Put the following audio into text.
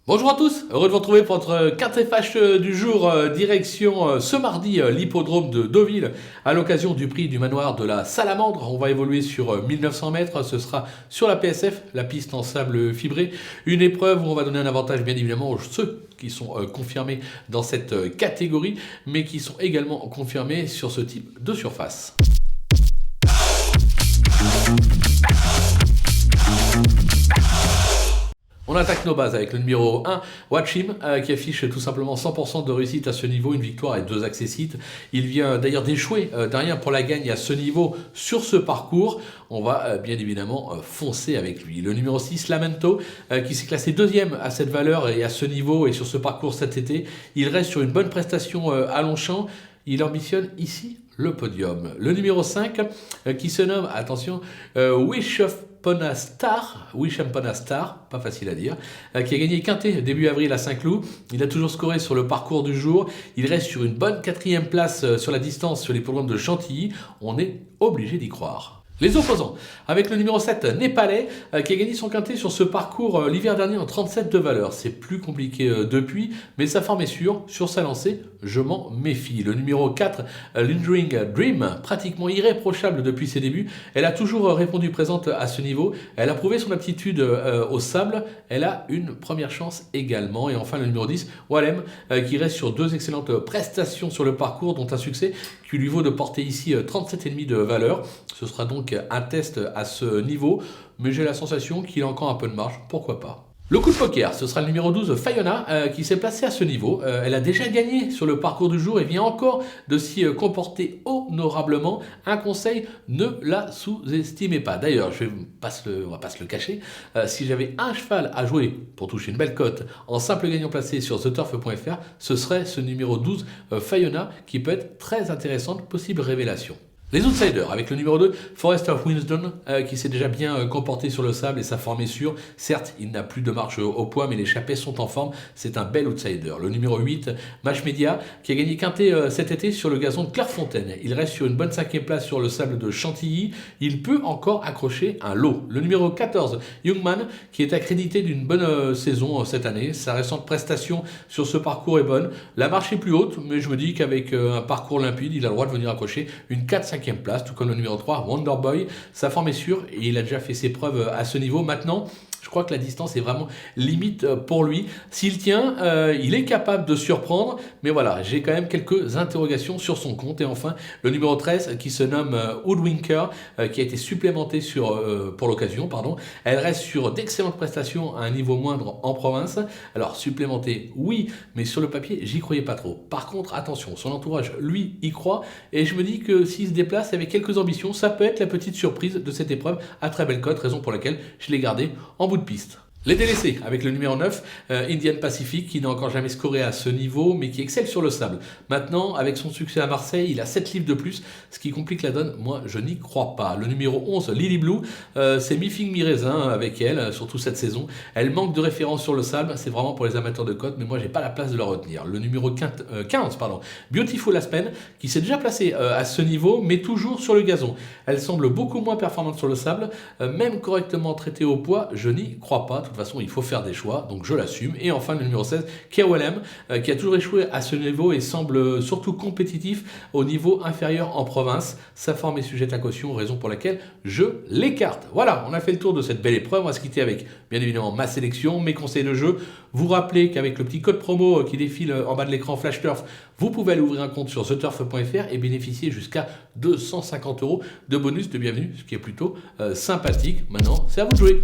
Bonjour à tous, heureux de vous retrouver pour notre quintet-fâche du jour, direction ce mardi l'hippodrome de Deauville à l'occasion du prix du manoir de la Salamandre. On va évoluer sur 1900 mètres, ce sera sur la PSF, la piste en sable fibré. Une épreuve où on va donner un avantage bien évidemment aux ceux qui sont confirmés dans cette catégorie, mais qui sont également confirmés sur ce type de surface. On attaque nos bases avec le numéro 1, Watch Him, qui affiche tout simplement 100% de réussite à ce niveau, une victoire et 2 accessites. Il vient d'ailleurs d'échouer d'un rien pour la gagne à ce niveau sur ce parcours. On va bien évidemment foncer avec lui. Le numéro 6, Lamento, qui s'est classé deuxième à cette valeur et à ce niveau et sur ce parcours cet été. Il reste sur une bonne prestation à Longchamp. Il ambitionne ici le podium. Le numéro 5, qui se nomme, attention, Wisham Star, pas facile à dire, qui a gagné quintet début avril à Saint-Cloud. Il a toujours scoré sur le parcours du jour. Il reste sur une bonne 4e place sur la distance sur les programmes de Chantilly. On est obligé d'y croire. Les opposants, avec le numéro 7, Népalais, qui a gagné son quintet sur ce parcours l'hiver dernier en 37 de valeur. C'est plus compliqué depuis, mais sa forme est sûre. Sur sa lancée, je m'en méfie. Le numéro 4, Lingering Dream, pratiquement irréprochable depuis ses débuts. Elle a toujours répondu présente à ce niveau. Elle a prouvé son aptitude au sable. Elle a une première chance également. Et enfin, le numéro 10, Walem, qui reste sur 2 excellentes prestations sur le parcours, dont un succès qui lui vaut de porter ici 37,5 de valeur. Ce sera donc un test à ce niveau, mais j'ai la sensation qu'il a encore un peu de marge, pourquoi pas. Le coup de poker, ce sera le numéro 12, Fayona, qui s'est placé à ce niveau. Elle a déjà gagné sur le parcours du jour et vient encore de s'y comporter honorablement. Un conseil, ne la sous-estimez pas. D'ailleurs, on va pas se le cacher, si j'avais un cheval à jouer pour toucher une belle cote en simple gagnant placé sur theturf.fr, ce serait ce numéro 12, Fayona, qui peut être très intéressante, possible révélation. Les outsiders, avec le numéro 2, Forest of Winston, qui s'est déjà bien comporté sur le sable et sa forme est sûre. Certes, il n'a plus de marche au poids, mais les chapeaux sont en forme. C'est un bel outsider. Le numéro 8, Match Media, qui a gagné quintet cet été sur le gazon de Clairefontaine. Il reste sur une bonne 5e place sur le sable de Chantilly. Il peut encore accrocher un lot. Le numéro 14, Youngman, qui est accrédité d'une bonne saison cette année. Sa récente prestation sur ce parcours est bonne. La marche est plus haute, mais je me dis qu'avec un parcours limpide, il a le droit de venir accrocher une 4-5e place, tout comme le numéro 3, Wonderboy. Sa forme est sûre et il a déjà fait ses preuves à ce niveau. Maintenant, je crois que la distance est vraiment limite pour lui. S'il tient, il est capable de surprendre, mais voilà, j'ai quand même quelques interrogations sur son compte. Et enfin, le numéro 13 qui se nomme Woodwinker, qui a été supplémenté pour l'occasion. Elle reste sur d'excellentes prestations à un niveau moindre en province. Alors, supplémenté, oui, mais sur le papier, j'y croyais pas trop. Par contre, attention, son entourage, lui, y croit. Et je me dis que s'il se déplace avec quelques ambitions, ça peut être la petite surprise de cette épreuve à très belle cote, raison pour laquelle je l'ai gardé en bout de piste. Les délaissés, avec le numéro 9, Indian Pacific, qui n'a encore jamais scoré à ce niveau, mais qui excelle sur le sable. Maintenant, avec son succès à Marseille, il a 7 livres de plus, ce qui complique la donne. Moi, je n'y crois pas. Le numéro 11, Lily Blue, c'est mi-figue, mi-raisin avec elle, surtout cette saison. Elle manque de référence sur le sable, c'est vraiment pour les amateurs de cote, mais moi, j'ai pas la place de la retenir. Le numéro 15, Beautiful Aspen, qui s'est déjà placé à ce niveau, mais toujours sur le gazon. Elle semble beaucoup moins performante sur le sable, même correctement traitée au poids, je n'y crois pas. De toute façon, il faut faire des choix, donc je l'assume. Et enfin, le numéro 16, KOLM, qui a toujours échoué à ce niveau et semble surtout compétitif au niveau inférieur en province. Sa forme est sujette à caution, raison pour laquelle je l'écarte. Voilà, on a fait le tour de cette belle épreuve. On va se quitter avec, bien évidemment, ma sélection, mes conseils de jeu. Vous rappelez qu'avec le petit code promo qui défile en bas de l'écran Flash Turf, vous pouvez aller ouvrir un compte sur theturf.fr et bénéficier jusqu'à 250 € de bonus de bienvenue, ce qui est plutôt sympathique. Maintenant, c'est à vous de jouer.